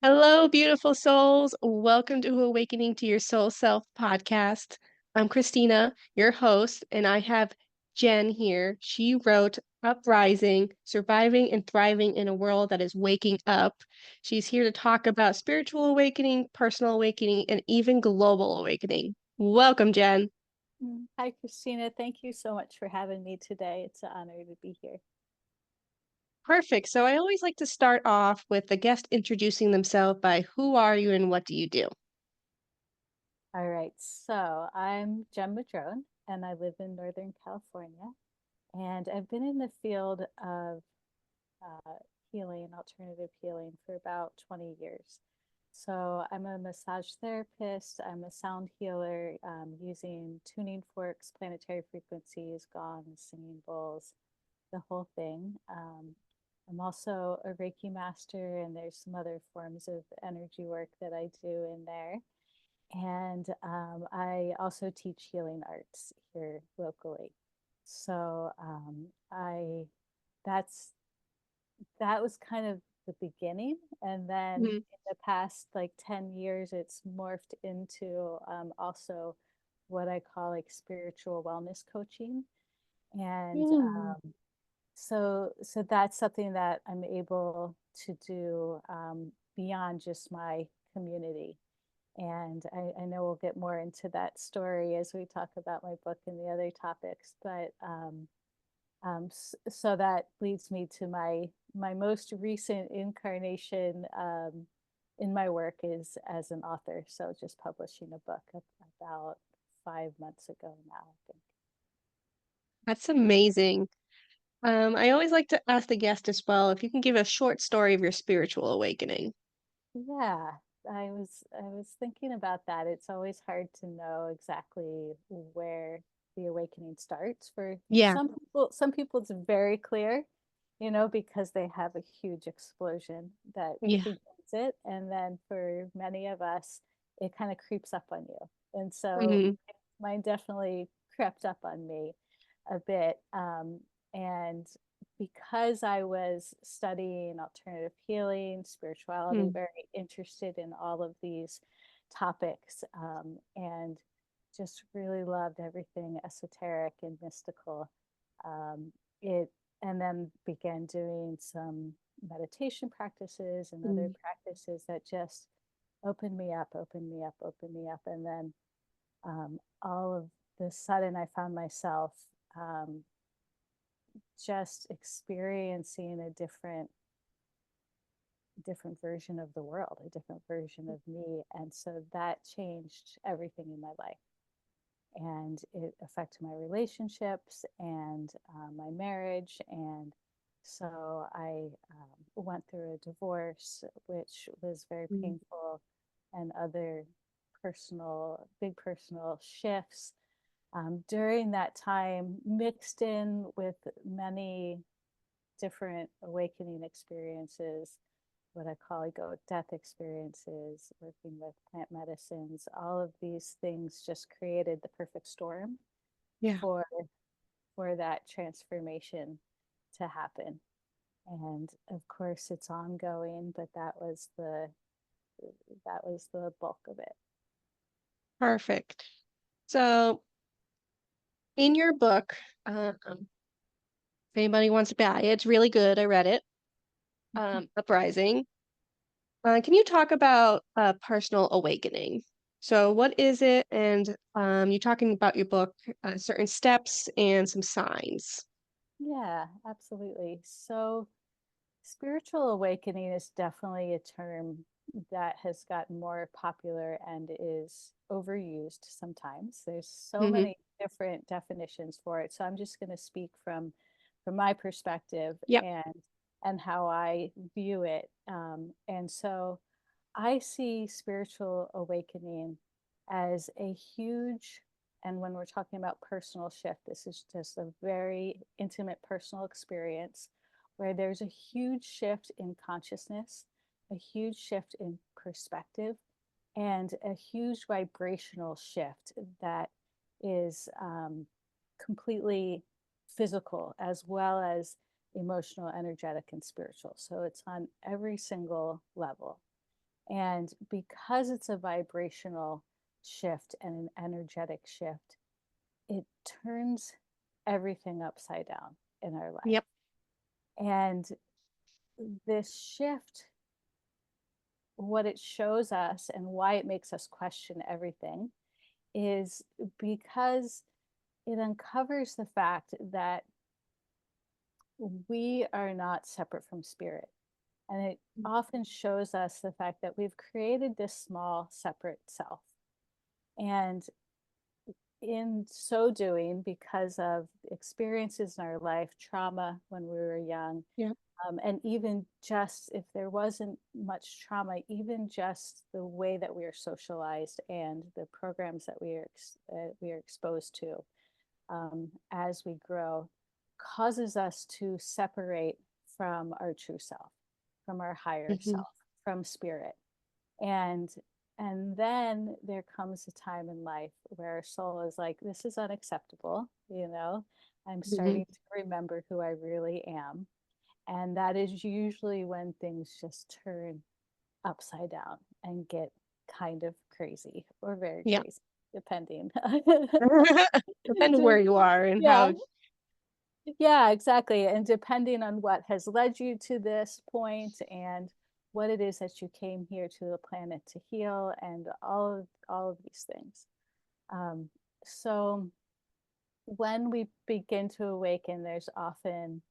Hello, beautiful souls. Welcome to Awakening to Your Soul Self podcast. I'm Christina, your host, and I have Jen here. She wrote Uprising, Surviving and Thriving in a World That is Waking Up. She's here to talk about spiritual awakening, personal awakening, and even global awakening. Welcome, Jen. Hi, Christina. Thank you so much for having me today. It's an honor to be here. Perfect. So I always like to start off with the guest introducing themselves by who are you and what do you do? All right. So I'm Jen Madrone, and I live in Northern California. And I've been in the field of uh, healing, alternative healing, for about 20 years. So I'm a massage therapist. I'm a sound healer using tuning forks, planetary frequencies, gongs, singing bowls, the whole thing. I'm also a Reiki master, and there's some other forms of energy work that I do in there. And I also teach healing arts here locally. So I that's that was kind of the beginning, and then Mhm. in the past like 10 years, it's morphed into also what I call like spiritual wellness coaching. And Mm. so that's something that I'm able to do beyond just my community. And I know we'll get more into that story as we talk about my book and the other topics. But so that leads me to my most recent incarnation in my work is as an author. So just publishing a book about 5 months ago now, I think. That's amazing. I always like to ask the guest as well if you can give a short story of your spiritual awakening. Yeah, I was thinking about that. It's always hard to know exactly where the awakening starts. For Yeah, some people it's very clear, because they have a huge explosion that yeah. begins it. And then for many of us, it kind of creeps up on you. And so Hmm. mine definitely crept up on me a bit. And because I was studying alternative healing, spirituality, Mm. very interested in all of these topics, and just really loved everything esoteric and mystical. It and then began doing some meditation practices and other Mm. practices that just opened me up, opened me up, opened me up, and then all of the sudden I found myself um, just experiencing a different version of the world, a different version of me. And so that changed everything in my life. And it affected my relationships and my marriage. And so I went through a divorce, which was very Mm. painful, and other big personal shifts during that time, mixed in with many different awakening experiences, what I call ego death experiences, working with plant medicines. All of these things just created the perfect storm Yeah, for for that transformation to happen. And of course it's ongoing, but that was the bulk of it. perfect. So, in your book, if anybody wants to buy it, it's really good. I read it. Uprising. Can you talk about personal awakening? So, what is it? And you're talking about your book, certain steps and some signs. Yeah, absolutely. So spiritual awakening is definitely a term that has gotten more popular and is overused sometimes. There's so Hmm. many different definitions for it. So I'm just going to speak from my perspective Yep. and how I view it. And so I see spiritual awakening as a huge, and when we're talking about personal shift, this is just a very intimate personal experience where there's a huge shift in consciousness, a huge shift in perspective, and a huge vibrational shift that is completely physical as well as emotional, energetic, and spiritual. So it's on every single level. And because it's a vibrational shift and an energetic shift, it turns everything upside down in our life. Yep. And this shift, what it shows us and why it makes us question everything is because it uncovers the fact that we are not separate from spirit. And it often shows us the fact that we've created this small, separate self. And in so doing, because of experiences in our life, trauma when we were young, Yep. and even just if there wasn't much trauma, even just the way that we are socialized and the programs that we are exposed to as we grow, causes us to separate from our true self, from our higher Hmm. self, from spirit. And and then there comes a time in life where our soul is like, this is unacceptable, I'm Hmm. starting to remember who I really am. And that is usually when things just turn upside down and get kind of crazy or very Yeah. crazy, depending. Depending where you are and Yeah, how. yeah, exactly. And depending on what has led you to this point and what it is that you came here to the planet to heal and all of these things. Um, so when we begin to awaken, there's often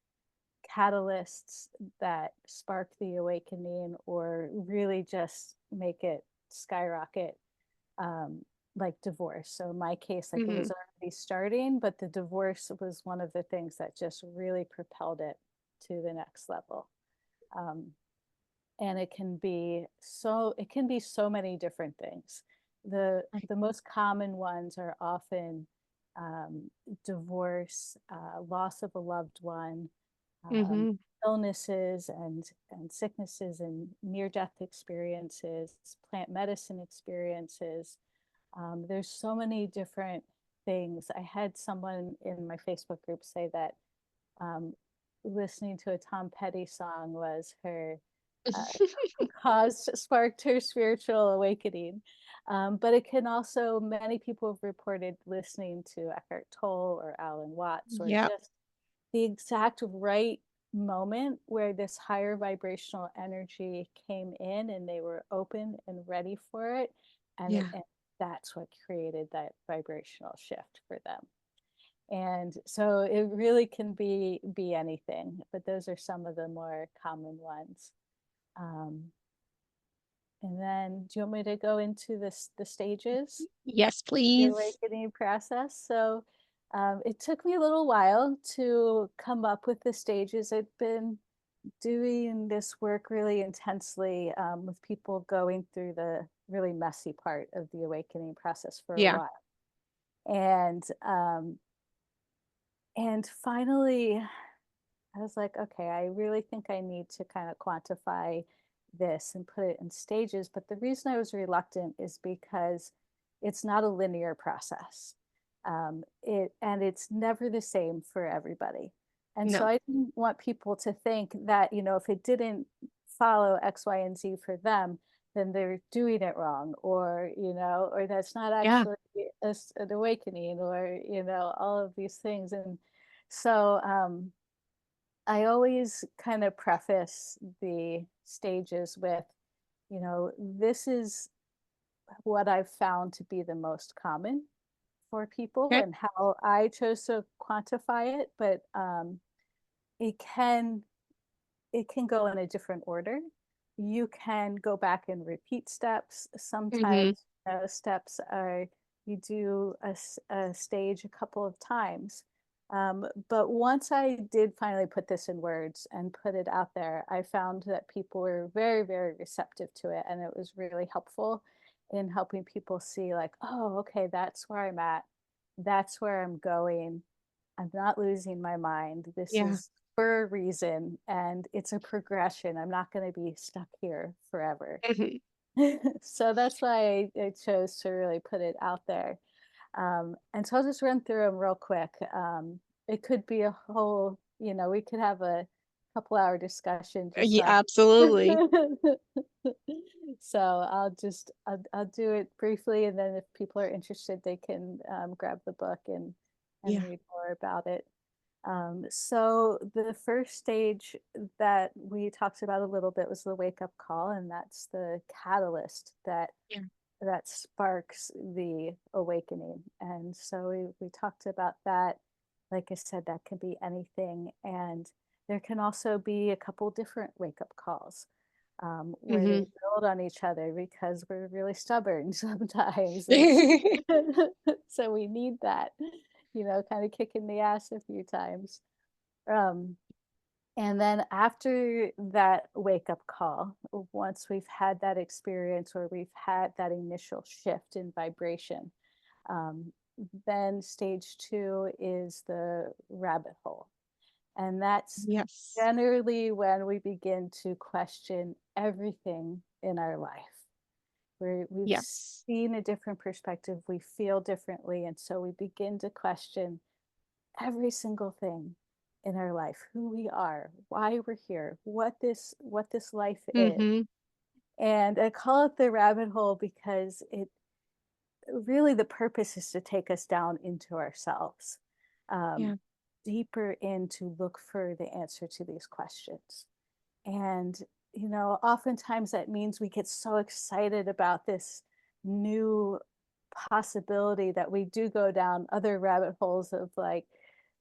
catalysts that spark the awakening or really just make it skyrocket, um, like divorce. So in my case, like it Hmm. was already starting, but the divorce was one of the things that just really propelled it to the next level. Um, and it can be so many different things. The most common ones are often um, divorce, loss of a loved one, um, Hmm. illnesses and sicknesses and near death experiences, plant medicine experiences. There's so many different things. I had someone in my Facebook group say that um, listening to a Tom Petty song was her uh, sparked her spiritual awakening. But it can also, many people have reported listening to Eckhart Tolle or Alan Watts, or Yep. just the exact right moment where this higher vibrational energy came in and they were open and ready for it. Yeah. And that's what created that vibrational shift for them. And so it really can be anything, but those are some of the more common ones. Um, and then, do you want me to go into the stages, Yes, the please. awakening process? So it took me a little while to come up with the stages. I've been doing this work really intensely with people going through the really messy part of the awakening process for a Yeah. while. And finally I was like, okay, I really think I need to kind of quantify this and put it in stages. But the reason I was reluctant is because it's not a linear process. It's never the same for everybody. And so No. I didn't want people to think that, if it didn't follow X, Y, and Z for them, then they're doing it wrong, or that's not Yeah. actually an awakening, or, all of these things. And so, I always kind of preface the stages with, this is what I've found to be the most common for people Okay. and how I chose to quantify it, but it can it can go in a different order. You can go back and repeat steps. Hmm. Sometimes steps are you do a stage a couple of times. But once I did finally put this in words and put it out there, I found that people were very, very receptive to it. And it was really helpful in helping people see, like, oh, okay, that's where I'm at. That's where I'm going. I'm not losing my mind. This Yeah. is for a reason and it's a progression. I'm not going to be stuck here forever. Hmm. So that's why I chose to really put it out there. And so I'll just run through them real quick. It could be a whole, we could have a couple hour discussion just Yeah, on. absolutely. So I'll do it briefly, and then if people are interested, they can grab the book and Yeah. read more about it. So the first stage that we talked about a little bit was the wake up call, and that's the catalyst Yeah. that sparks the awakening. And so we talked about that. Like I said, that can be anything. And there can also be a couple different wake up calls where they Hmm. build on each other because we're really stubborn sometimes. And so, so we need that, kind of kick in the ass a few times. Um, and then after that wake up call, once we've had that experience or we've had that initial shift in vibration, um, then stage two is the rabbit hole. And that's Yes. generally when we begin to question everything in our life. We've Yes. seen a different perspective, we feel differently. And so we begin to question every single thing in our life, who we are, why we're here, what this life is. Hmm. And I call it the rabbit hole because it really, the purpose is to take us down into ourselves, um, Yeah. deeper in to look for the answer to these questions. And, oftentimes that means we get so excited about this new possibility that we do go down other rabbit holes of like,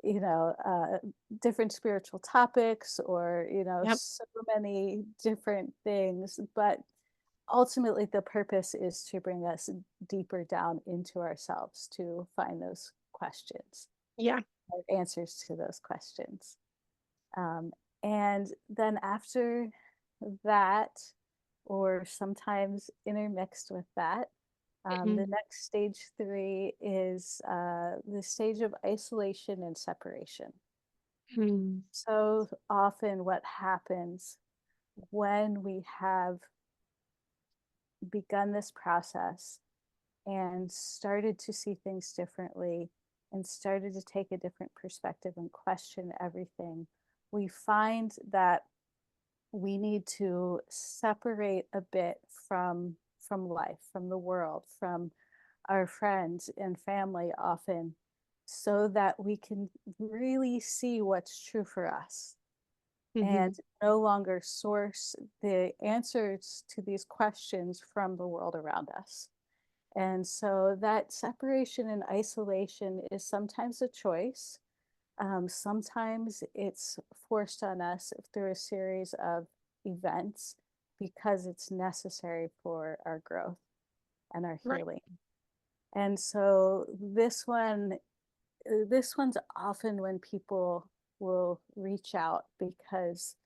you know, uh, different spiritual topics or, Yep. so many different things. But ultimately, the purpose is to bring us deeper down into ourselves to find those questions, Yeah. or answers to those questions. Um, and then after that, or sometimes intermixed with that, Hmm. the next stage three is the stage of isolation and separation. Hmm. So often, what happens when we have begun this process and started to see things differently and started to take a different perspective and question everything, we find that we need to separate a bit from life, from the world, from our friends and family often, so that we can really see what's true for us and Hmm. no longer source the answers to these questions from the world around us. And so that separation and isolation is sometimes a choice. Sometimes it's forced on us through a series of events because it's necessary for our growth and our Right. healing. And so this one's often when people will reach out because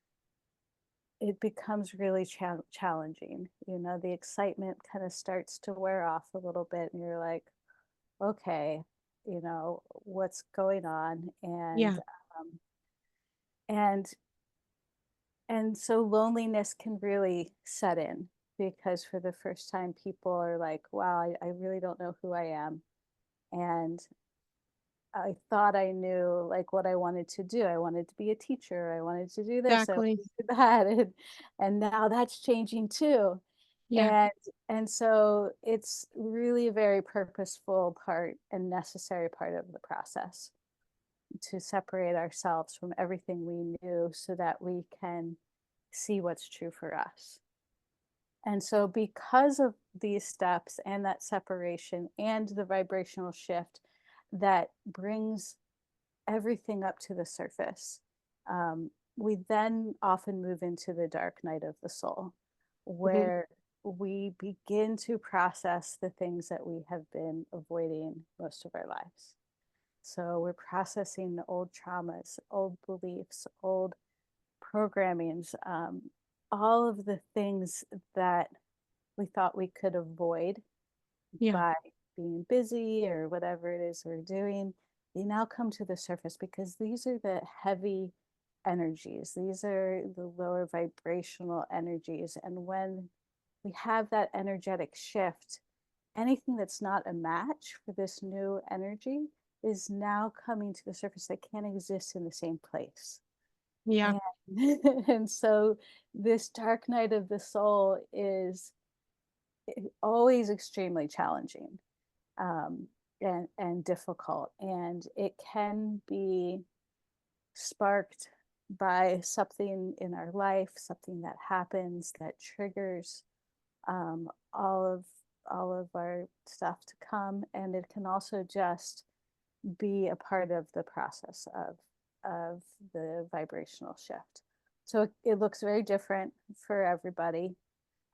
it becomes really challenging. The excitement kind of starts to wear off a little bit, and you're like, okay, what's going on? Yeah. Um, and and so loneliness can really set in because for the first time, people are like, wow, I really don't know who I am. And I thought I knew like what I wanted to do. I wanted to be a teacher. I wanted to do this. I Exactly. wanted to do that. And now that's changing too. Yeah. And so it's really a very purposeful part and necessary part of the process to separate ourselves from everything we knew so that we can see what's true for us. And so, because of these steps and that separation and the vibrational shift that brings everything up to the surface, we then often move into the dark night of the soul, Hmm. where we begin to process the things that we have been avoiding most of our lives. So we're processing the old traumas, old beliefs, old programmings, all of the things that we thought we could avoid Yeah. by being busy or whatever it is we're doing. They now come to the surface because these are the heavy energies, these are the lower vibrational energies. And when we have that energetic shift, anything that's not a match for this new energy is now coming to the surface that can't exist in the same place. Yeah. And, and so this dark night of the soul is always extremely challenging, um, and difficult, and it can be sparked by something in our life, something that happens that triggers um, all of all of our stuff to come, and it can also just be a part of the process of the vibrational shift. So it looks very different for everybody,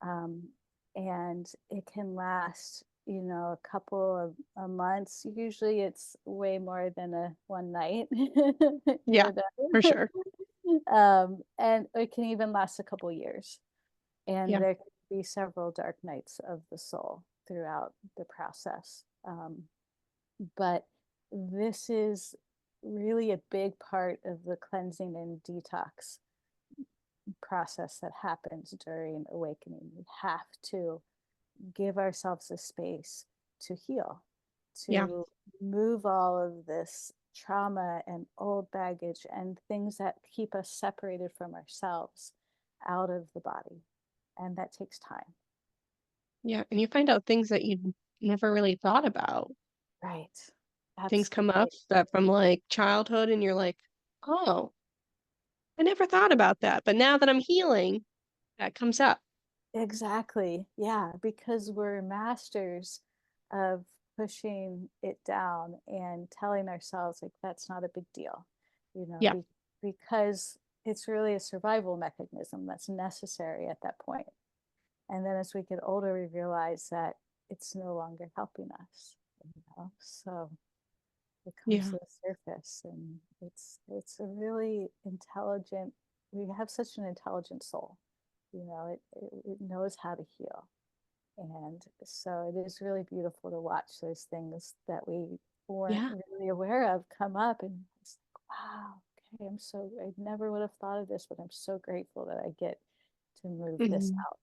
um, and it can last, a couple of months. Usually, it's way more than a one night, Yeah, for sure. and it can even last a couple years. And Yeah. there can be several dark nights of the soul throughout the process. But this is really a big part of the cleansing and detox process that happens during awakening. We have to give ourselves a space to heal, Yeah. to move all of this trauma and old baggage and things that keep us separated from ourselves out of the body. And that takes time. Yeah. And you find out things that you never really thought about. Right. Things That's the come up great. that from like childhood, and you're like, oh, I never thought about that. But now that I'm healing, that comes up. Exactly. Yeah, because we're masters of pushing it down and telling ourselves like that's not a big deal, Yeah. because it's really a survival mechanism that's necessary at that point. And then as we get older, we realize that it's no longer helping us. So it comes Yeah. to the surface, and it's a really intelligent. We have such an intelligent soul. It knows how to heal, and so it is really beautiful to watch those things that we weren't Yeah. really aware of come up, and it's like, wow, okay, I never would have thought of this, but I'm so grateful that I get to move this Mhm. out.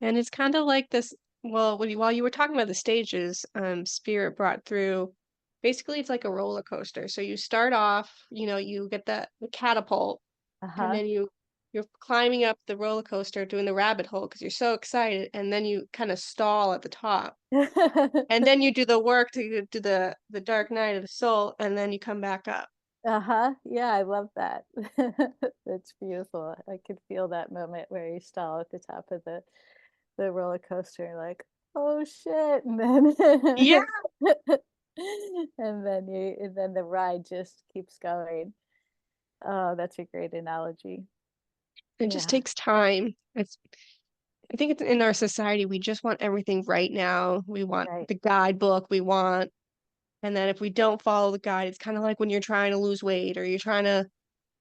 And it's kind of like this. Well, while you were talking about the stages, Spirit brought through. Basically, it's like a roller coaster. So you start off, you get the catapult, and Uh-huh. then you're climbing up the roller coaster, doing the rabbit hole because you're so excited, and then you kind of stall at the top, and then you do the work to do the dark night of the soul, and then you come back up. Uh-huh. Yeah, I love that. That's beautiful. I could feel that moment where you stall at the top of the roller coaster, like, oh shit, and then Yeah, and then the ride just keeps going. Oh, that's a great analogy. it just Yeah, takes time. I think it's in our society, we just want everything right now. We want right. the guidebook, and then if we don't follow the guide, it's kind of like when you're trying to lose weight, or you're trying to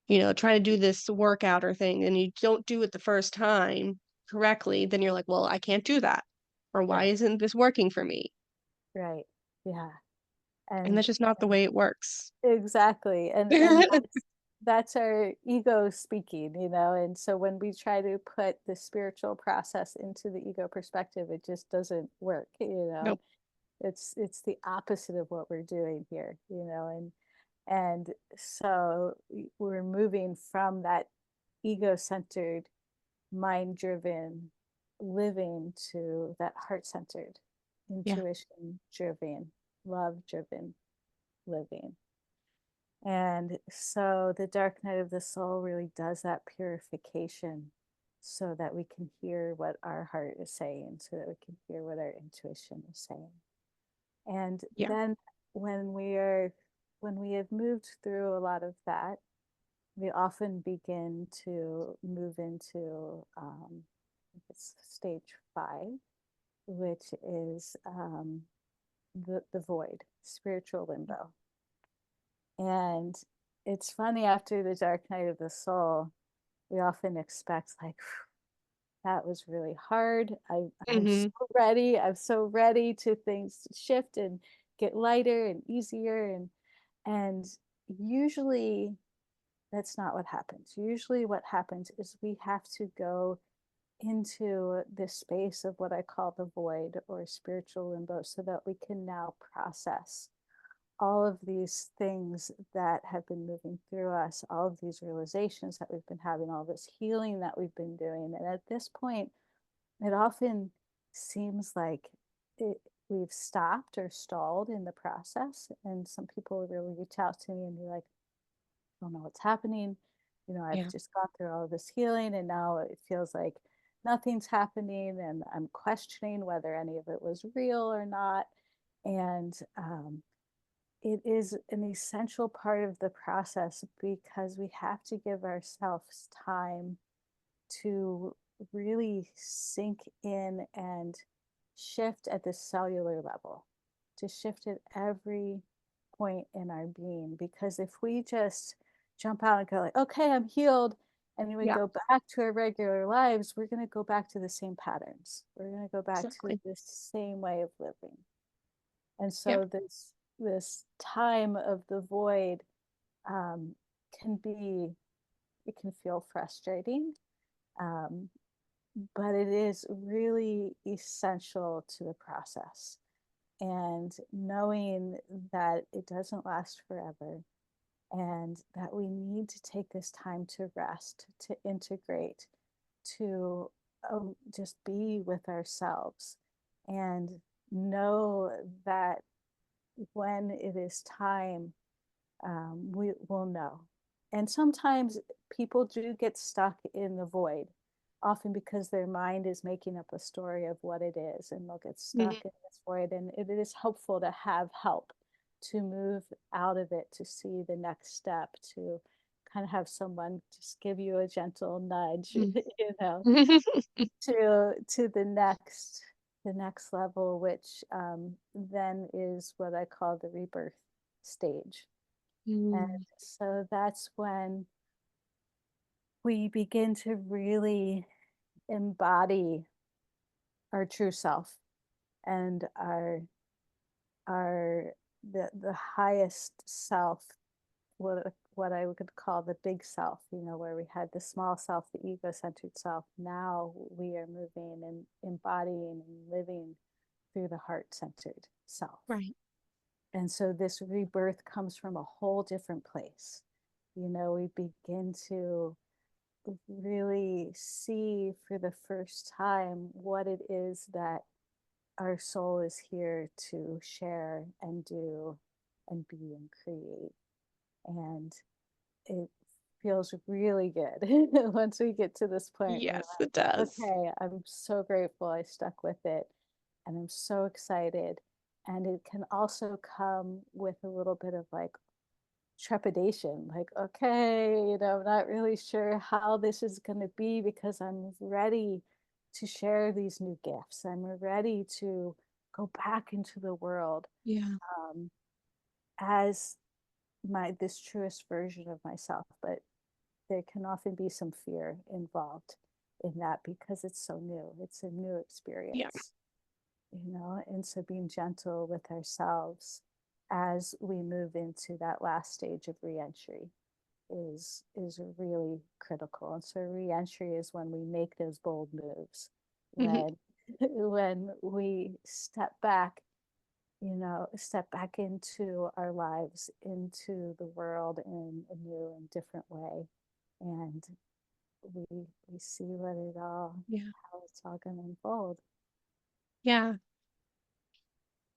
do this workout or thing, and you don't do it the first time correctly, then you're like, well, I can't do that. Or why Right. isn't this working for me? Right. Yeah. And And that's just not the way it works. exactly. And that's our ego speaking, and so when we try to put the spiritual process into the ego perspective, it just doesn't work. Nope. It's the opposite of what we're doing here. And so we're moving from that ego-centered, mind-driven living to that heart-centered, Yeah. intuition-driven, love-driven living. And so the dark night of the soul really does that purification so that we can hear what our heart is saying, so that we can hear what our intuition is saying. And Yeah. then when we are when we have moved through a lot of that, we often begin to move into it's stage 5, which is the void, spiritual limbo. And it's funny, after the dark night of the soul, we often expect like that was really hard. I'm so Hmm. ready. I'm so ready to things to shift and get lighter and easier, and usually that's not what happens. Usually what happens is we have to go into this space of what I call the void or spiritual limbo so that we can now process all of these things that have been moving through us, all of these realizations that we've been having, all this healing that we've been doing. And at this point, it often seems like it, we've stopped or stalled in the process. And some people really reach out to me and be like, I don't know what's happening. I've Yeah. just gone through all of this healing and now it feels like nothing's happening and I'm questioning whether any of it was real or not. And it is an essential part of the process because we have to give ourselves time to really sink in and shift at the cellular level, to shift at every point in our being. Because if we just jump out and go like, okay, I'm healed, and then we Yeah. go back to our regular lives, we're going to go back to the same patterns. We're going to go back to Exactly. the same way of living. And Yep. so this time of the void um, can be it can feel frustrating, um, but it is really essential to the process. And knowing that it doesn't last forever and that we need to take this time to rest, to integrate, to just be with ourselves and know that when it is time, we will know. And sometimes people do get stuck in the void, often because their mind is making up a story of what it is, and they'll get stuck Mhm. in this void. And it is helpful to have help to move out of it, to see the next step, to kind of have someone just give you a gentle nudge, Mhm. to the next level, which then is what I call the rebirth stage. And Mm. so that's when we begin to really embody our true self and our the highest self, what I would call the big self, where we had the small self, the ego-centered self. Now we are moving and embodying and living through the heart-centered self. Right. And so this rebirth comes from a whole different place. We begin to really see for the first time what it is that our soul is here to share and do and be and create. And it feels really good once we get to this point. We're Yes, it like, does. okay, I'm so grateful I stuck with it. And I'm so excited. And it can also come with a little bit of like trepidation, like, okay, I'm not really sure how this is going to be because I'm ready to share these new gifts. I'm ready to go back into the world Yeah. um, as this truest version of myself. But there can often be some fear involved in that because it's so new. It's a new Yeah. experience, and so being gentle with ourselves as we move into that last stage of reentry is really critical. And so reentry is when we make those bold moves, Mhm. when when we step back into our lives, into the world in a new and different way. And we see Yeah. how it's all going to unfold. Yeah.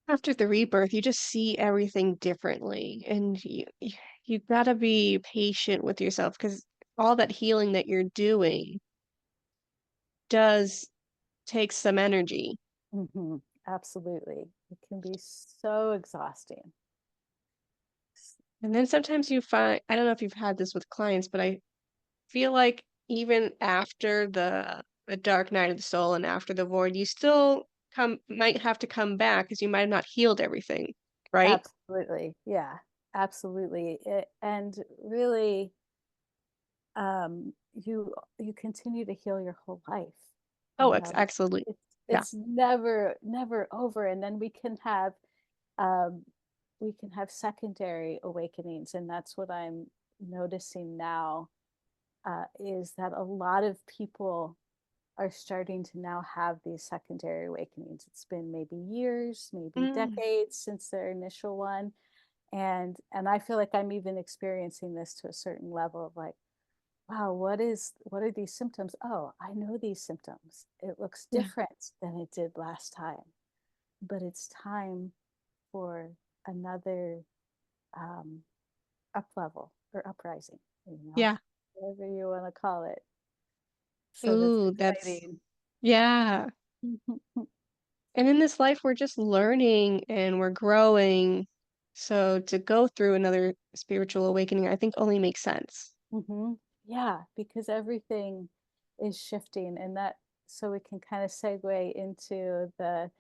After the rebirth, you just see everything differently, and you gotta be patient with yourself because all that healing that you're doing does take some energy. Hmm. Absolutely. It can be so exhausting. And then sometimes you find, I don't know if you've had this with clients, but I feel like even after the dark night of the soul and after the void, you still might have to come back because you might have not healed everything, right? Absolutely. Yeah, absolutely. And really, you continue to heal your whole life. Oh, It's absolutely. it's Yeah. it's never over. And then um, we can have secondary awakenings, and that's what I'm noticing now. Is that a lot of people are starting to now have these secondary awakenings. It's been maybe years, maybe Mm, decades since their initial one, and I feel like I'm even experiencing this to a certain level of like, wow, what are these symptoms? Oh, I know these symptoms. It looks Yeah. different than it did last time, but it's time for another um, up level or uprising, you know, Yeah. whatever you want to call it. So that's Ooh, that's, exciting. yeah. And in this life, we're just learning and we're growing. So to go through another spiritual awakening, I think only makes sense. Hmm. Yeah, because everything is shifting, and that so we can kind of segue into the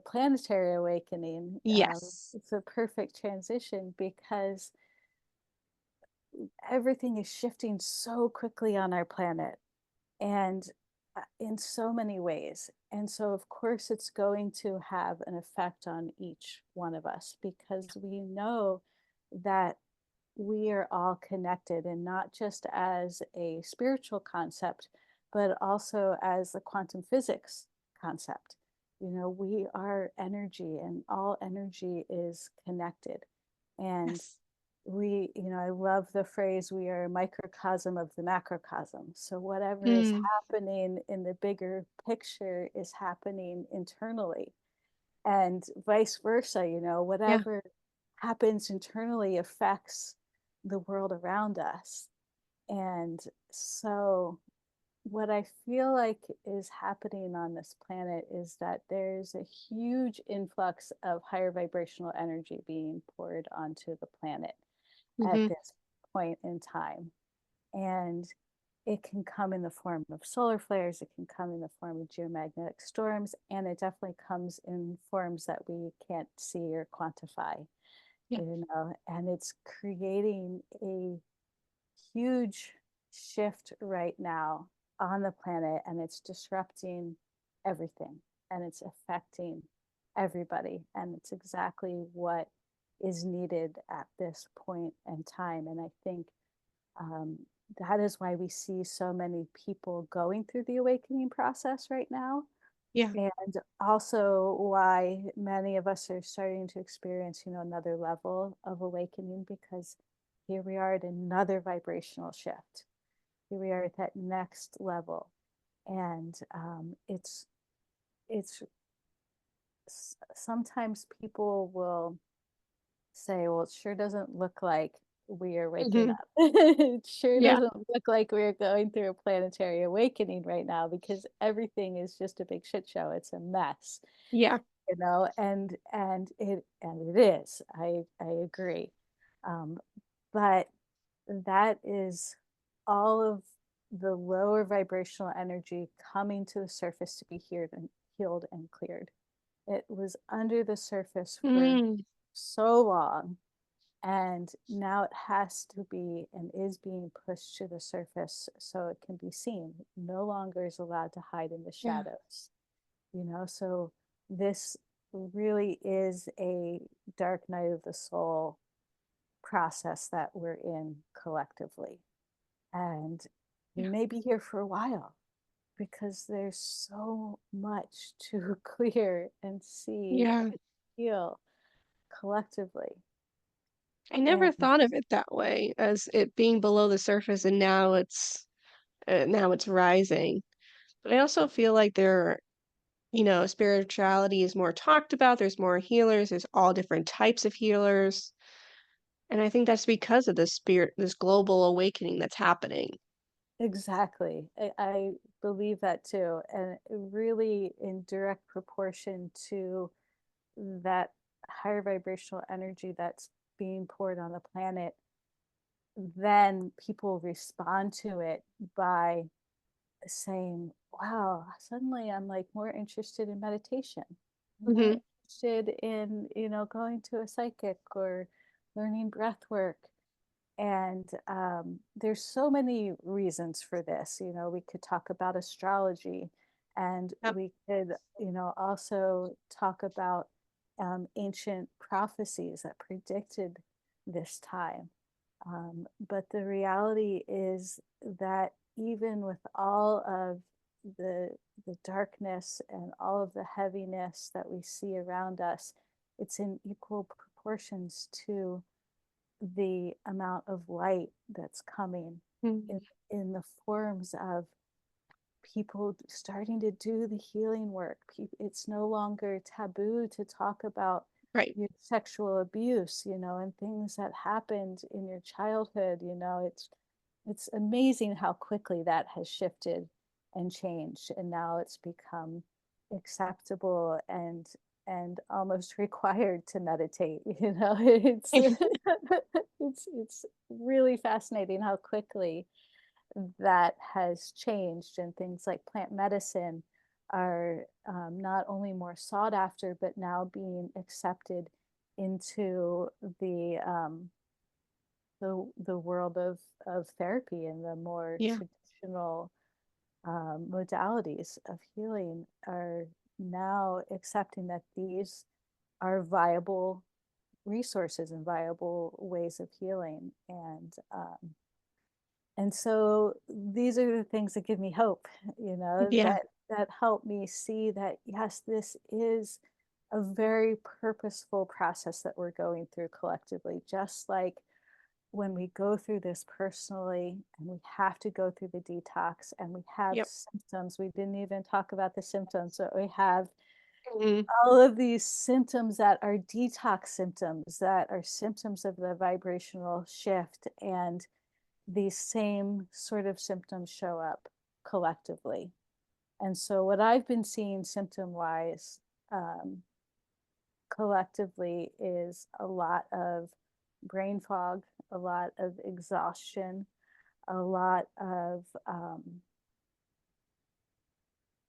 planetary awakening. Yes. It's a perfect transition because everything is shifting so quickly on our planet, and in so many ways. And so, of course, it's going to have an effect on each one of us because we know that we are all connected, and not just as a spiritual concept, but also as a quantum physics concept. You know, we are energy, and all energy is connected. And Yes. I love the phrase, we are a microcosm of the macrocosm. So whatever is Mm, happening in the bigger picture is happening internally, and vice versa. yeah. Whatever happens internally affects the world around us. And so, what I feel like is happening on this planet is that there's a huge influx of higher vibrational energy being poured onto the planet at Hmm. this point in time. And it can come in the form of solar flares, it can come in the form of geomagnetic storms, and it definitely comes in forms that we can't see or quantify, Yeah. and it's creating a huge shift right now on the planet, and it's disrupting everything, and it's affecting everybody, and it's exactly what is needed at this point in time. And I think um, that is why we see so many people going through the awakening process right now, Yeah. and also why many of us are starting to experience, another level of awakening, because here we are at another vibrational shift. Here we are at that next level, and it's sometimes people will say, well, it sure doesn't look like we are waking Hmm. up. It sure Yeah. doesn't look like we're going through a planetary awakening right now, because everything is just a big shit show. It's a mess, Yeah. and it is. I agree. Um, but that is all of the lower vibrational energy coming to the surface to be healed and cleared. It was under the surface for Mm, so long, and now it has to be and is being pushed to the surface so it can be seen. It no longer is allowed to hide in the yeah. shadows. So this really is a dark night of the soul process that we're in collectively. And we Yeah. may be here for a while because there's so much to clear and see Yeah. and feel collectively. I never And thought of it that way as it being below the surface and now it's rising. But I also feel like spirituality is more talked about. There's more healers. There's all different types of healers. And I think that's because of this global awakening that's happening. exactly, I believe that too. And really, in direct proportion to that higher vibrational energy that's being poured on the planet, then people respond to it by saying, wow, suddenly I'm like more interested in meditation. I'm more Hmm. interested in, going to a psychic or learning breath work. And there's so many reasons for this. We could talk about astrology, and Yep. we could, also talk about ancient prophecies that predicted this time. But the reality is that even with all of the the darkness and all of the heaviness that we see around us, it's in equal proportions to the amount of light that's coming. Mm. in, in the forms of people starting to do the healing work. It's no longer taboo to talk about Right. your sexual abuse, and things that happened in your childhood. It's amazing how quickly that has shifted and changed, and now it's become acceptable and almost required to meditate. It's really fascinating how quickly that has changed, and things like plant medicine are not only more sought after but now being accepted into the world of therapy, and the more Yeah. traditional modalities of healing are now accepting that these are viable resources and viable ways of healing. And so these are the things that give me hope, Yeah. that help me see that, yes, this is a very purposeful process that we're going through collectively, just like when we go through this personally and we have to go through the detox and we have Yep. symptoms. We didn't even talk about the symptoms, but we have Mhm. all of these symptoms that are detox symptoms, that are symptoms of the vibrational shift. And these same sort of symptoms show up collectively. And so, what I've been seeing symptom wise, um, collectively, is a lot of brain fog, a lot of exhaustion, a lot of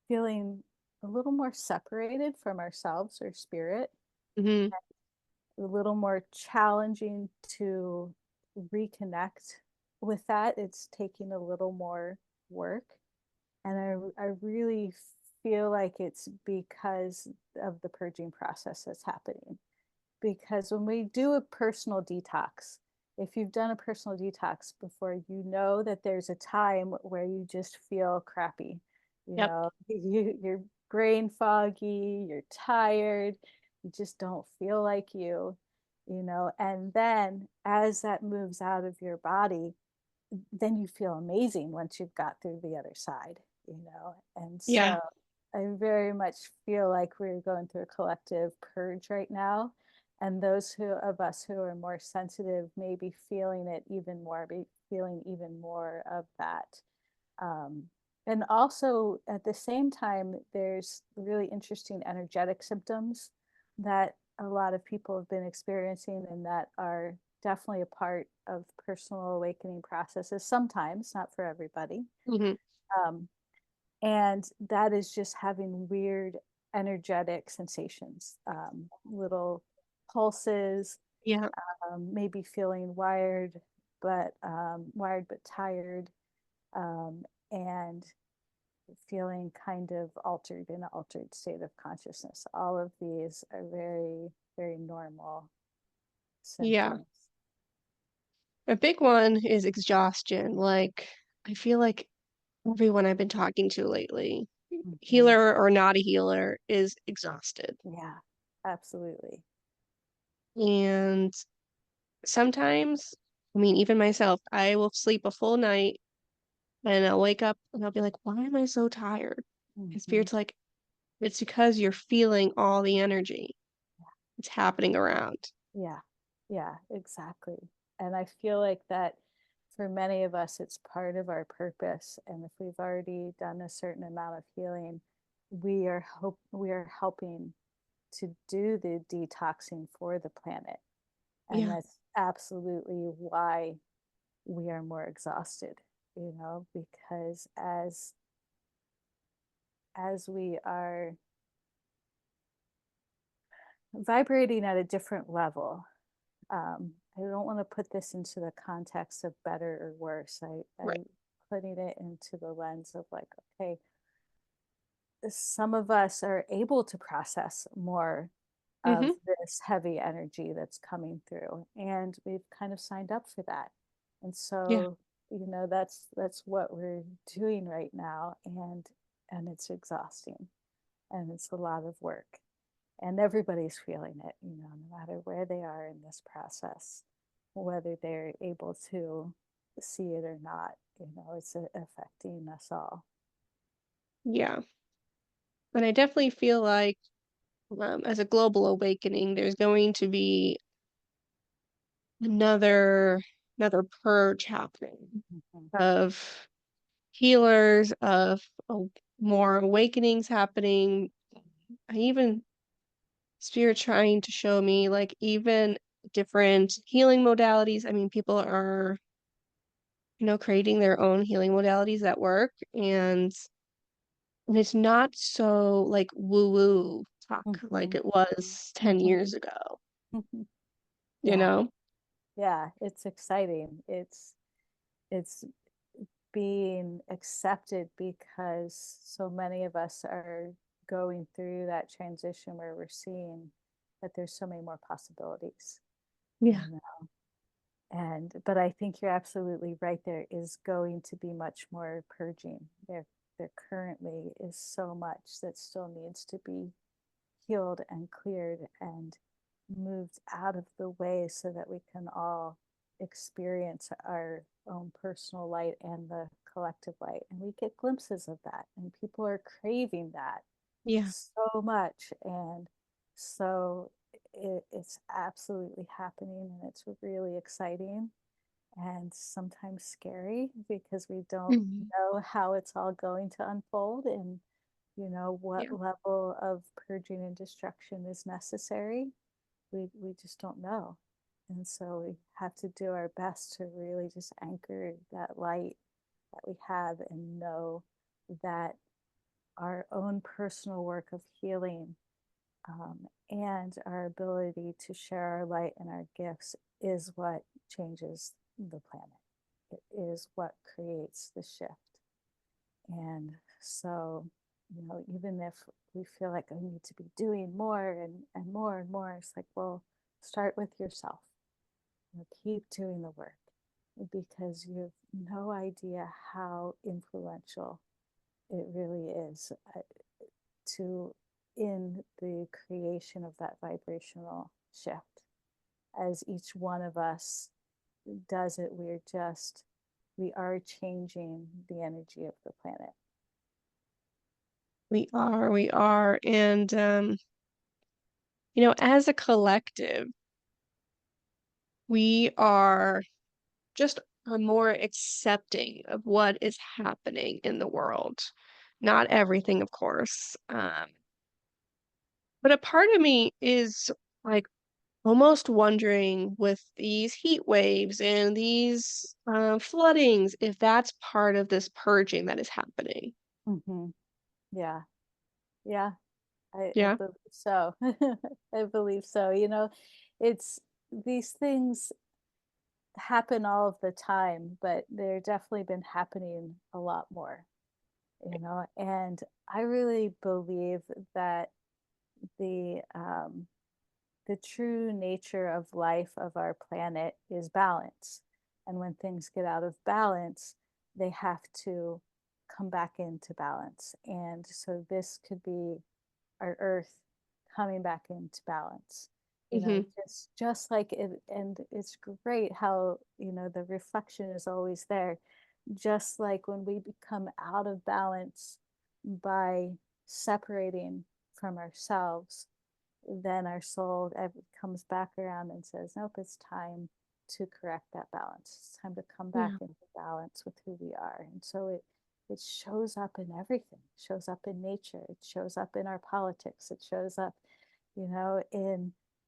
feeling a little more separated from ourselves or spirit, Mhm. a little more challenging to reconnect with that. It's taking a little more work. And I really feel like it's because of the purging process that's happening. Because when we do a personal detox, if you've done a personal detox before, you know that there's a time where you just feel crappy. Yep. You're brain foggy, you're tired, you just don't feel like and then as that moves out of your body, then you feel amazing once you've got through the other side. And Yeah. so I very much feel like we're going through a collective purge right now. And those of us who are more sensitive may be feeling it even more, be feeling even more of that. Um, and also at the same time, there's really interesting energetic symptoms that a lot of people have been experiencing, and that are definitely a part of personal awakening processes sometimes, not for everybody. Mhm. um, and that is just having weird energetic sensations, little pulses, Yeah. maybe feeling wired but tired, um, and feeling kind of altered, in an altered state of consciousness. All of these are very, very normal Yeah. symptoms. A big one is exhaustion. Like, I feel like everyone I've been talking to lately, Mhm. healer or not a healer, is exhausted. Yeah, absolutely. And sometimes, I mean, even myself, I will sleep a full night and I'll wake up and I'll be like, why am I so tired? And Hmm. Spirit's like, it's because you're feeling all the energy. It's happening around. Yeah, yeah, exactly. And I feel like that for many of us, it's part of our purpose. And if we've already done a certain amount of healing, we are helping to do the detoxing for the planet. And Yeah. that's absolutely why we are more exhausted, because as we are vibrating at a different level. I don't want to put this into the context of better or worse. Right. I putting it into the lens of like, okay, some of us are able to process more of Mm-hmm. this heavy energy that's coming through, and we've kind of signed up for that. And Yeah. so, that's what we're doing right now, and it's exhausting, and it's a lot of work, and everybody's feeling it, no matter where they are in this process, whether they're able to see it or not. It's affecting us all. Yeah. And I definitely feel like as a global awakening, there's going to be another another purge happening Mhm. of healers, of more awakenings happening. I even spirit trying to show me like even different healing modalities. I mean, people are, creating their own healing modalities that work, and it's not so like woo-woo talk like Mhm. it was 10 Mhm. years ago, Mhm. you Yeah, know? yeah, it's exciting. It's being accepted because so many of us are going through that transition where we're seeing that there's so many more possibilities, Yeah. you know. And but I think you're absolutely right. There is going to be much more purging. There currently is so much that still needs to be healed and cleared and moved out of the way so that we can all experience our own personal light and the collective light. And we get glimpses of that, and people are craving that Yeah. so much. And so it's absolutely happening, and it's really exciting and sometimes scary because we don't Mhm. know how it's all going to unfold, and what Yeah. level of purging and destruction is necessary. We just don't know. And so we have to do our best to really just anchor that light that we have and know that our own personal work of healing, and our ability to share our light and our gifts is what changes the planet. It is what creates the shift. And so, even if we feel like I need to be doing more and more and more, it's like, well, start with yourself. Keep doing the work because you have no idea how influential it really is, to in the creation of that vibrational shift. As each one of us does it, we are changing the energy of the planet. We are. And, as a collective, we are just are more accepting of what is happening in the world. Not everything, of course. But a part of me is like almost wondering with these heat waves and these floodings, if that's part of this purging that is happening. Hmm. Yeah, yeah, I Yeah. believe so. I believe so. It's these things happen all of the time, but they're definitely been happening a lot more, and I really believe that the um, the true nature of life of our planet is balance. And when things get out of balance, they have to come back into balance. And so this could be our earth coming back into balance. Hmm. Just like it, and it's great how, the reflection is always there. Just like when we become out of balance by separating from ourselves, then our soul comes back around and says, nope, it's time to correct that balance. It's time to come back Yeah. into balance with who we are. And so it shows up in everything. It shows up in nature. It shows up in our politics. It shows up,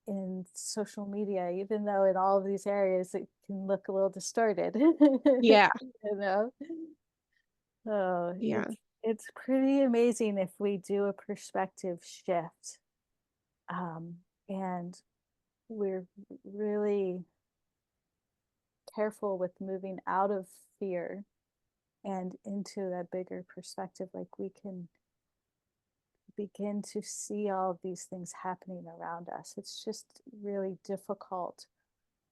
in social media, even though in all of these areas it can look a little distorted. Yeah. you know? So Yeah. it's pretty amazing if we do a perspective shift. Um, and we're really careful with moving out of fear and into a bigger perspective. Like we can begin to see all of these things happening around us. It's just really difficult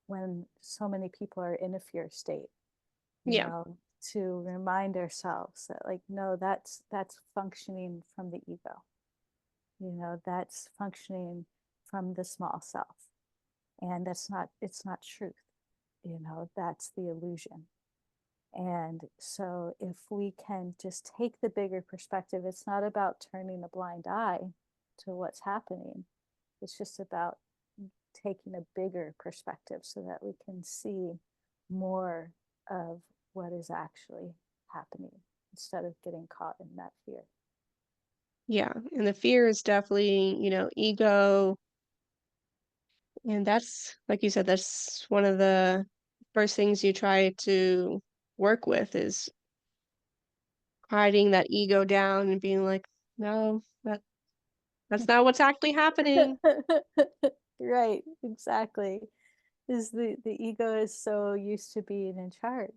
when so many people are in a fear state, you Yeah. know, to remind ourselves that, like, no, that's functioning from the ego. That's functioning from the small self. And it's not truth. That's the illusion. And so, if we can just take the bigger perspective, it's not about turning a blind eye to what's happening. It's just about taking a bigger perspective so that we can see more of what is actually happening instead of getting caught in that fear. Yeah, and the fear is definitely, ego, and that's like you said, that's one of the first things you try to work with is hiding that ego down and being like, "No, that's not what's actually happening." Right, exactly. Is the ego is so used to being in charge.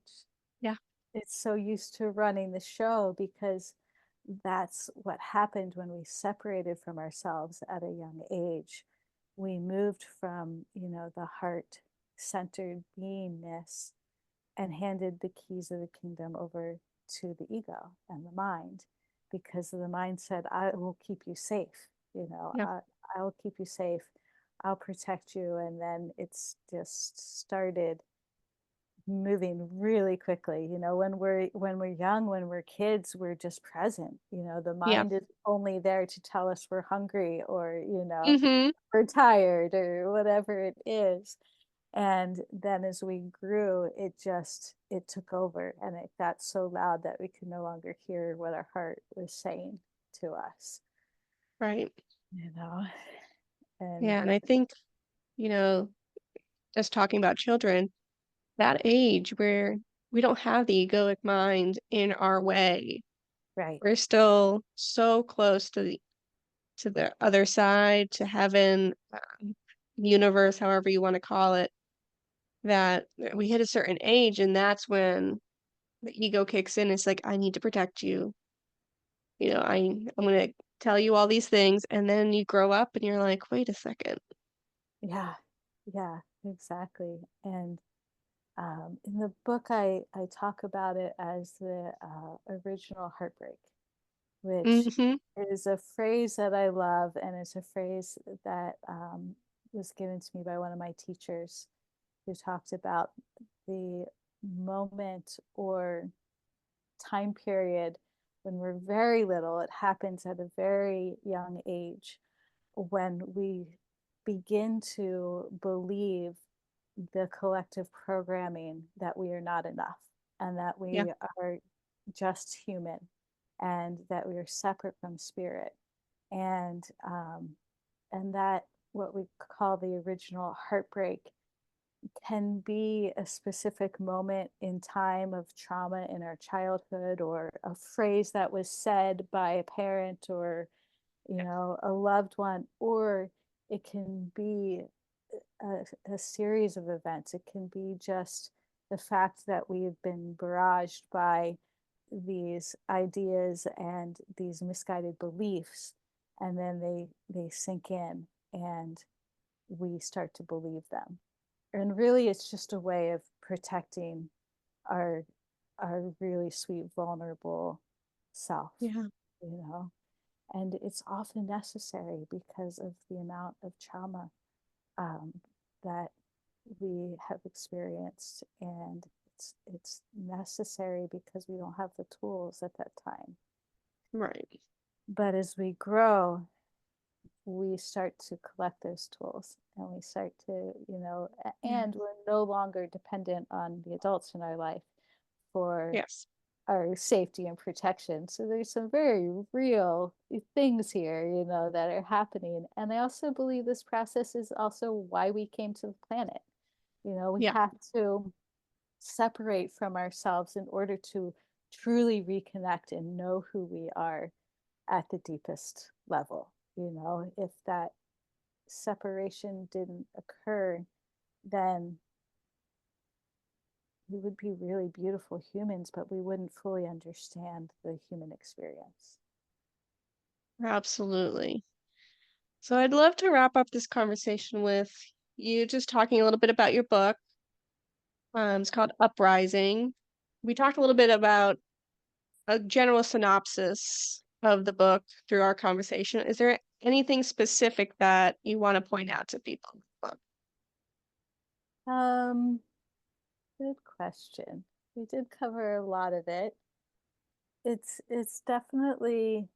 Yeah, It's so used to running the show because that's what happened when we separated from ourselves at a young age. We moved from, the heart centered beingness and handed the keys of the kingdom over to the ego and the mind because the mind said, I will keep you safe. yeah, I'll keep you safe. I'll protect you. And then it's just started moving really quickly. When we're young, when we're kids, we're just present. The yeah. mind is only there to tell us we're hungry, or Mhm. we're tired, or whatever it is. And then as we grew, it took over, and it got so loud that we could no longer hear what our heart was saying to us, Right. you know and Yeah, and I think, you know, just talking about children, that age where we don't have the egoic mind in our way. right. We're still so close to the other side, to heaven, universe, however you want to call it, that we hit a certain age, and that's when the ego kicks in. It's like, I need to protect you. I'm gonna tell you all these things, and then you grow up and you're like, wait a second. Yeah, yeah, exactly. And in the book, I talk about it as the original heartbreak, which Mm-hmm. is a phrase that I love, and it's a phrase that was given to me by one of my teachers, who talked about the moment or time period when we're very little. It happens at a very young age when we begin to believe the collective programming that we are not enough, and that Yeah, we are just human, and that we are separate from spirit, and that what we call the original heartbreak can be a specific moment in time of trauma in our childhood, or a phrase that was said by a parent, or a loved one, or it can be a series of events. It can be just the fact that we've been barraged by these ideas and these misguided beliefs, and then they sink in, and we start to believe them. And really, it's just a way of protecting our our really sweet, vulnerable self, yeah, you know and it's often necessary because of the amount of trauma um, that we have experienced, and it's necessary because we don't have the tools at that time. right. But as we grow, we start to collect those tools, and we start to, Yeah. and we're no longer dependent on the adults in our life for Yes. our safety and protection. So there's some very real things here, that are happening. And I also believe this process is also why we came to the planet. We Yeah. have to separate from ourselves in order to truly reconnect and know who we are at the deepest level. If that separation didn't occur, then we would be really beautiful humans, but we wouldn't fully understand the human experience. Absolutely. So I'd love to wrap up this conversation with you just talking a little bit about your book. It's called Uprising. We talked a little bit about a general synopsis of the book through our conversation. Is there anything specific that you want to point out to people? Um, Good question. we did cover a lot of it. It's definitely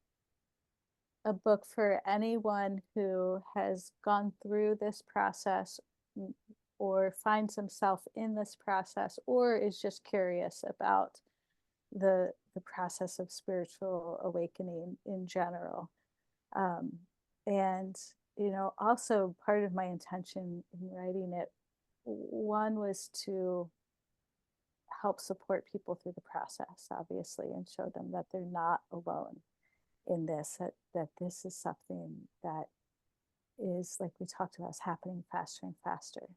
a book for anyone who has gone through this process, mm, or finds himself in this process, or is just curious about the process of spiritual awakening in general. Um, and also part of my intention in writing it, one was to help support people through the process, obviously, and show them that they're not alone in this, that this is something that is, like we talked about, is happening faster and faster.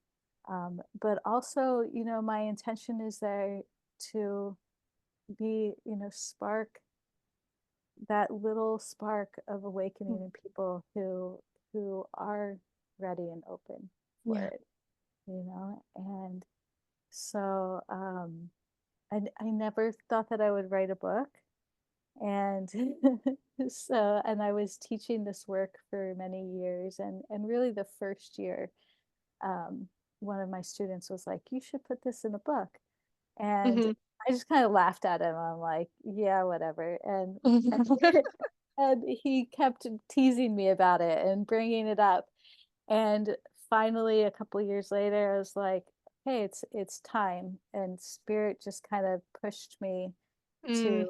But also, my intention is there to be, spark that little spark of awakening in people who are ready and open for Yeah. it, and so I never thought that I would write a book. And and I was teaching this work for many years, and really the first year, um, one of my students was like, "You should put this in a book." And Hmm. I just kind of laughed at him. I'm like, "Yeah, whatever." And and he kept teasing me about it and bringing it up. And finally, a couple years later, I was like, "Hey, it's time." And spirit just kind of pushed me Mm,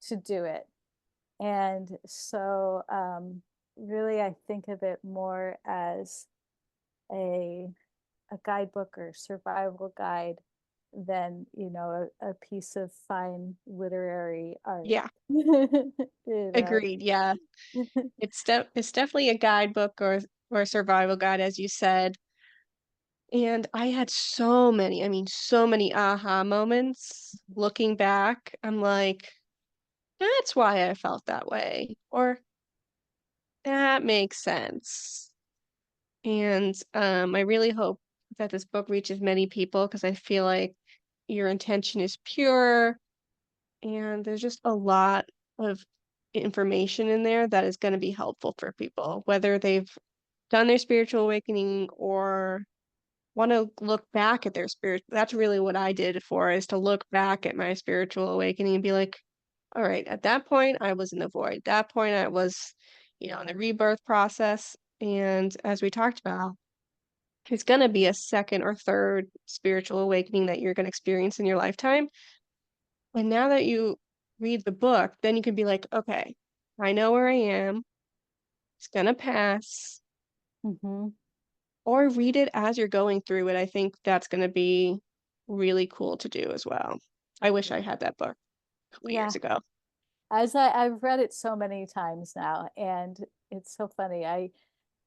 to do it. And so, really, I think of it more as a guidebook or survival guide than, a piece of fine literary art. yeah, you know. agreed. Yeah. It's definitely a guidebook or a survival guide, as you said. And I had so many, I mean, so many aha moments looking back. I'm like, that's why I felt that way, or that makes sense. And I really hope that this book reaches many people because I feel like your intention is pure and there's just a lot of information in there that is going to be helpful for people, whether they've done their spiritual awakening or want to look back at their spirit. That's really what I did for is to look back at my spiritual awakening and be like, all right, at that point I was in the void. That point I was, in the rebirth process. And as we talked about, it's going to be a second or third spiritual awakening that you're going to experience in your lifetime. And now that you read the book, then you can be like, okay, I know where I am. It's going to pass. Hmm. Or read it as you're going through it. I think that's going to be really cool to do as well. I wish I had that book a couple Yeah, years ago. I've read it so many times now, and it's so funny. I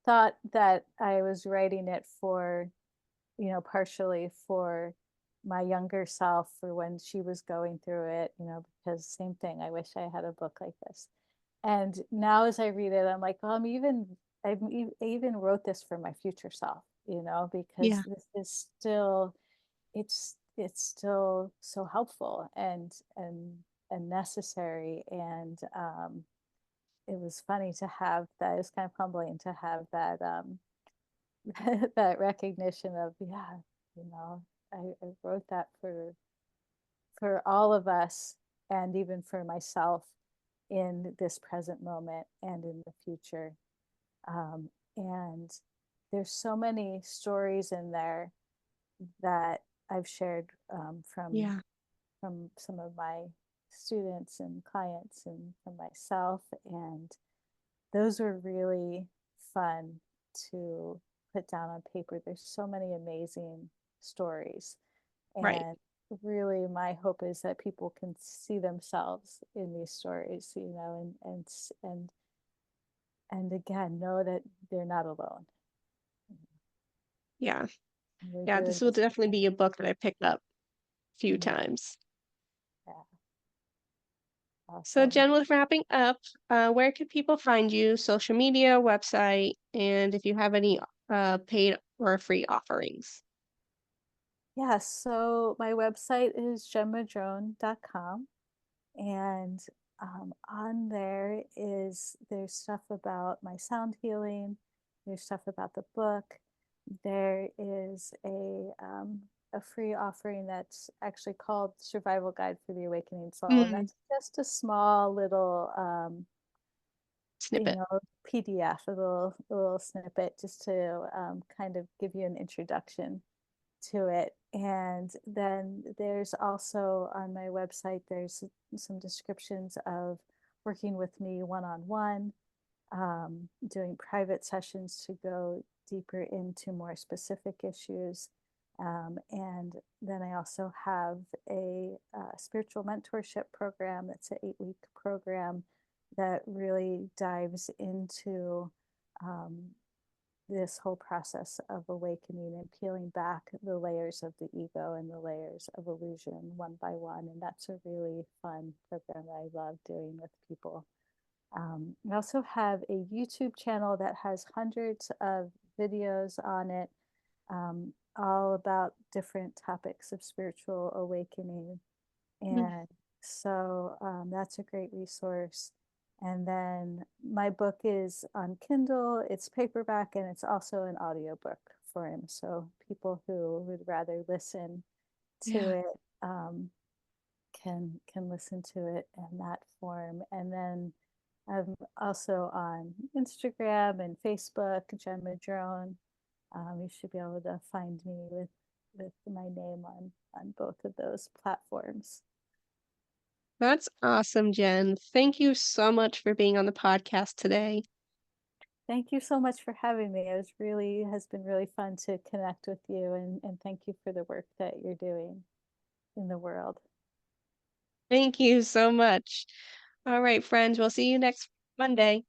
thought that I was writing it for, partially for my younger self, for when she was going through it, because same thing, I wish I had a book like this. And now as I read it, I'm like, oh, I even wrote this for my future self, because Yeah, this is still, it's still so helpful and necessary. And it was funny to have that. It was kind of humbling to have that that recognition of, yeah, you know, I wrote that for all of us, and even for myself in this present moment and in the future. And there's so many stories in there that I've shared, yeah, from some of my students and clients and from myself, and those were really fun to put down on paper. There's so many amazing stories, right. and really my hope is that people can see themselves in these stories, and again know that they're not alone. Yeah. We're Yeah, doing this will this definitely together. be a book that I picked up a few Mhm. times. Yeah, So, awesome. Jen, with wrapping up, where can people find you? Social media, website, and if you have any paid or free offerings. Yeah, so my website is jenmadrone.com, and on there there's stuff about my sound healing, there's stuff about the book, there is a a free offering that's actually called Survival Guide for the Awakening Soul. And Mm, that's just a small little snippet. PDF, a little snippet just to kind of give you an introduction to it. And then there's also on my website, there's some descriptions of working with me one-on-one, doing private sessions to go deeper into more specific issues. And then I also have a spiritual mentorship program that's an 8-week program that really dives into um, this whole process of awakening and peeling back the layers of the ego and the layers of illusion one by one. And that's a really fun program that I love doing with people. I also have a YouTube channel that has hundreds of videos on it, all about different topics of spiritual awakening. Mm. And so that's a great resource. And then my book is on Kindle, it's paperback, and it's also an audiobook form. So people who would rather listen to Yeah. it can listen to it in that form. And then I'm also on Instagram and Facebook, Jen Madrone. You should be able to find me with my name on both of those platforms. That's awesome, Jen. Thank you so much for being on the podcast today. Thank you so much for having me. It was really has been really fun to connect with you, and thank you for the work that you're doing in the world. Thank you so much. All right, friends, we'll see you next Monday.